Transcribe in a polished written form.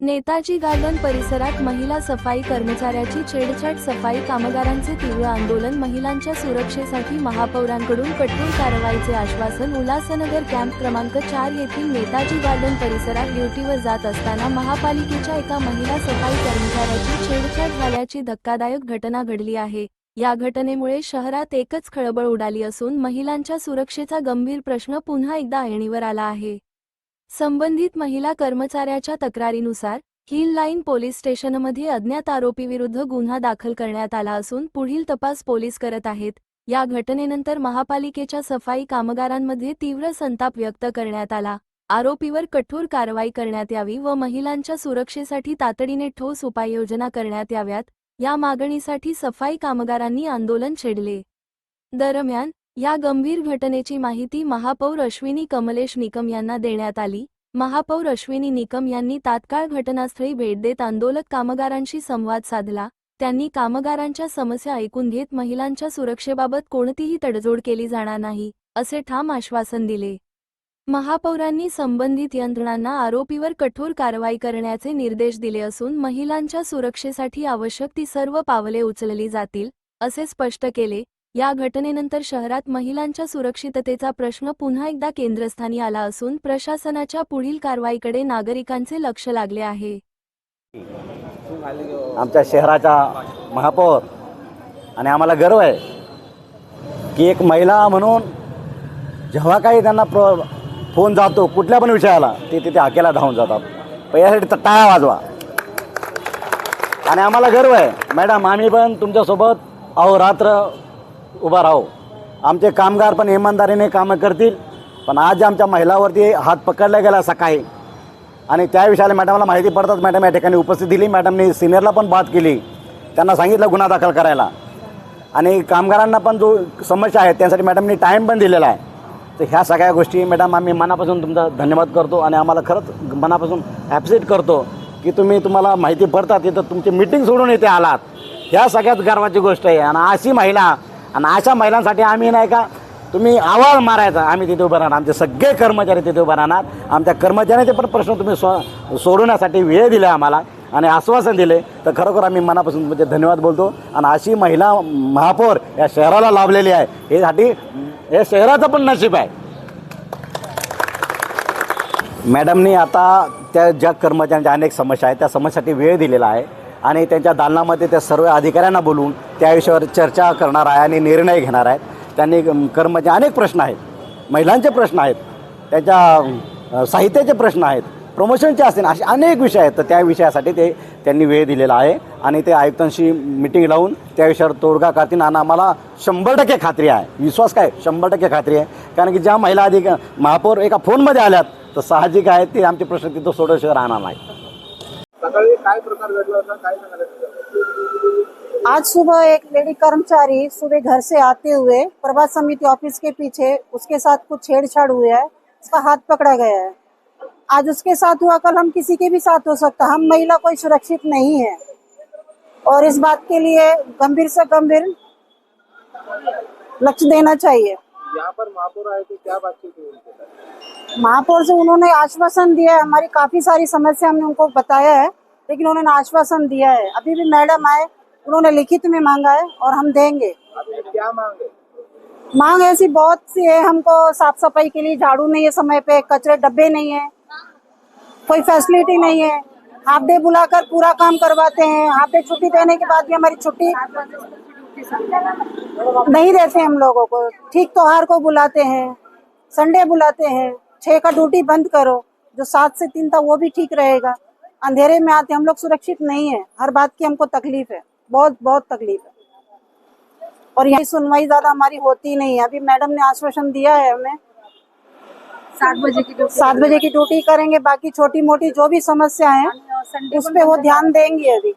Netaji garden परिसरात महिला सफाई कर्मचाऱ्याची छेडछाड, सफाई कामगारांचे तीव्र आंदोलन, महिलांच्या सुरक्षेसाठी महापौरांकडून कठोर कारवाईचे आश्वासन। उल्हासनगर कॅम्प क्रमांक 4 येथील नेताजी गार्डन परिसरात ड्युटीवर जात असताना महापालिकेच्या एका महिला सफाई कर्मचाऱ्याची छेडछाड झाल्याची धक्कादायक घटना घडली आहे। या घटनेमुळे शहरात एकच खळबळ उडाली असून महिलांच्या सुरक्षेचा गंभीर प्रश्न पुन्हा एकदा ऐरणीवर आला आहे। संबंधित महिला कर्मचाऱ्याच्या तक्रारीनुसार हिल लाईन पोलीस स्टेशनमध्ये अज्ञात आरोपीविरुद्ध गुन्हा दाखल करण्यात आला असून पुढील तपास पोलीस करत आहेत। या घटनेनंतर महापालिकेच्या सफाई कामगारांमध्ये तीव्र संताप व्यक्त करण्यात आला। आरोपीवर कठोर कारवाई करण्यात यावी व महिलांच्या सुरक्षेसाठी तातडीने ठोस उपाययोजना करण्यात याव्यात, या मागणीसाठी सफाई कामगारांनी आंदोलन छेडले। दरम्यान या गंभीर घटनेची माहिती महापौर अश्विनी कमलेश निकम यांना देण्यात आली। महापौर अश्विनी निकम यांनी तात्काळ घटनास्थळी भेट देत आंदोलक कामगारांशी संवाद साधला। त्यांनी कामगारांच्या समस्या ऐकून घेत महिलांच्या सुरक्षेबाबत कोणतीही तडजोड केली जाणार नाही, असे ठाम आश्वासन दिले। महापौरांनी संबंधित यंत्रणांना आरोपीवर कठोर कारवाई करण्याचे निर्देश दिले असून महिलांच्या सुरक्षेसाठी आवश्यक ती सर्व पावले उचलली जातील, असे स्पष्ट केले। या घटनेनंतर शहरात महिलांच्या सुरक्षिततेचा प्रश्न पुन्हा एकदा केंद्रस्थानी आला असून प्रशासनाच्या पुढील कारवाईकडे नागरिकांचे लक्ष लागले आहे। आमच्या शहराचा महापौर आणि आम्हाला गर्व आहे की एक महिला म्हणून जेव्हा काही त्यांना फोन जातो कुठल्या पण विषयाला ते तिथे अकेला धावून जातात। पहिल्यासाठी टाळ्या वाजवा। आणि आम्हाला गर्व आहे मॅडम, आम्ही पण तुमच्यासोबत अहोरात्र उभा राहू। आमचे कामगार पण इमानदारीने कामं करतील, पण आज आमच्या महिलावरती हात पकडला गेला सकाळी आणि त्या विषयाला मॅडमला माहिती पडतात मॅडम या ठिकाणी उपस्थित दिली। मॅडमने सिनियरला पण बात केली, त्यांना सांगितलं गुन्हा दाखल करायला आणि कामगारांना पण जो समस्या आहे त्यासाठी मॅडमनी टाईम पण दिलेला आहे। तर ह्या सगळ्या गोष्टी मॅडम आम्ही मनापासून तुमचा धन्यवाद करतो आणि आम्हाला खरंच मनापासून ॲप्रिशिएट करतो की तुम्हाला माहिती पडतात तिथं तुमची मीटिंग सोडून इथे आलात। ह्या सगळ्यात गर्वाची गोष्ट आहे आणि अशी महिला आणि अशा महिलांसाठी आम्ही नाही का तुम्ही आवाज मारायचा, आम्ही तिथे उभं राहणार, आमचे सगळे कर्मचारी तिथे उभं राहणार। आमच्या कर्मचाऱ्यांचे पण प्रश्न तुम्ही सोडवण्यासाठी वेळ दिला आम्हाला आणि आश्वासन दिले, तर खरोखर आम्ही मनापासून तुमचे धन्यवाद बोलतो। आणि अशी महिला महापौर या शहराला लाभलेली आहे, हे शहराचं पण नशीब आहे। मॅडमनी आता त्या ज्या कर्मचाऱ्यांच्या अनेक समस्या आहेत त्या समस्यासाठी वेळ दिलेला आहे आणि त्यांच्या दालनामध्ये त्या सर्व अधिकाऱ्यांना बोलवून त्या विषयावर चर्चा करणार आहे आणि निर्णय घेणार आहेत। त्यांनी कर्मचारी अनेक प्रश्न आहेत, महिलांचे प्रश्न आहेत, त्यांच्या साहित्याचे प्रश्न आहेत, प्रमोशनचे असतील, असे अनेक विषय आहेत। तर त्या विषयासाठी त्यांनी वेळ दिलेला आहे आणि ते आयुक्तांशी मिटिंग लावून त्या विषयावर तोडगा काढतील आणि आम्हाला 100% खात्री आहे, विश्वास काय 100% खात्री आहे। कारण की ज्या महिला महापौर एका फोनमध्ये आल्यात तर साहजिक आहे ते आमचे प्रश्न तिथं सोडवल्याशिवाय राहणार नाही। आज सुबह एक लेडी कर्मचारी सुबह घर से आते हुए प्रभात समिति ऑफिस के पीछे उसके साथ कुछ छेड़छाड़ हुआ है, उसका हाथ पकड़ा गया है। आज उसके साथ हुआ, कल हम किसी के भी साथ हो सकता है। हम महिला कोई सुरक्षित नहीं है और इस बात के लिए गंभीर से गंभीर लक्ष्य देना चाहिए। यहाँ पर महापौर आए थे, क्या बातचीत हुई उनके साथ? महापौर से उन्होंने आश्वासन दिया है, हमारी काफी सारी समस्या हमने उनको बताया है, लेकिन उन्होंने आश्वासन दिया है। अभी भी मैडम आए, उन्होंने लिखित में मांगा है और हम देंगे। आपने क्या मांगे? मांग ऐसी बहुत सी है, हमको साफ सफाई के लिए झाड़ू नहीं है समय पे, कचरे डब्बे नहीं है, कोई फैसिलिटी नहीं है। हाफ डे बुलाकर पूरा काम करवाते हैं, हाफ डे छुट्टी देने के बाद भी हमारी छुट्टी नहीं देते हम लोगों को। ठीक त्योहार को बुलाते हैं, संडे बुलाते हैं, 6 का ड्यूटी बंद करो, जो 7 से 3 था वो भी ठीक रहेगा। अंधेरे में आते हम लोग सुरक्षित नहीं है, हर बात की हमको तकलीफ है, बहुत तकलीफ है। और यहाँ सुनवाई ज्यादा हमारी होती नहीं है। अभी मैडम ने आश्वासन दिया है हमें 7 बजे की ड्यूटी करेंगे, बाकी छोटी मोटी जो भी समस्या है उस पे वो ध्यान देंगे। अभी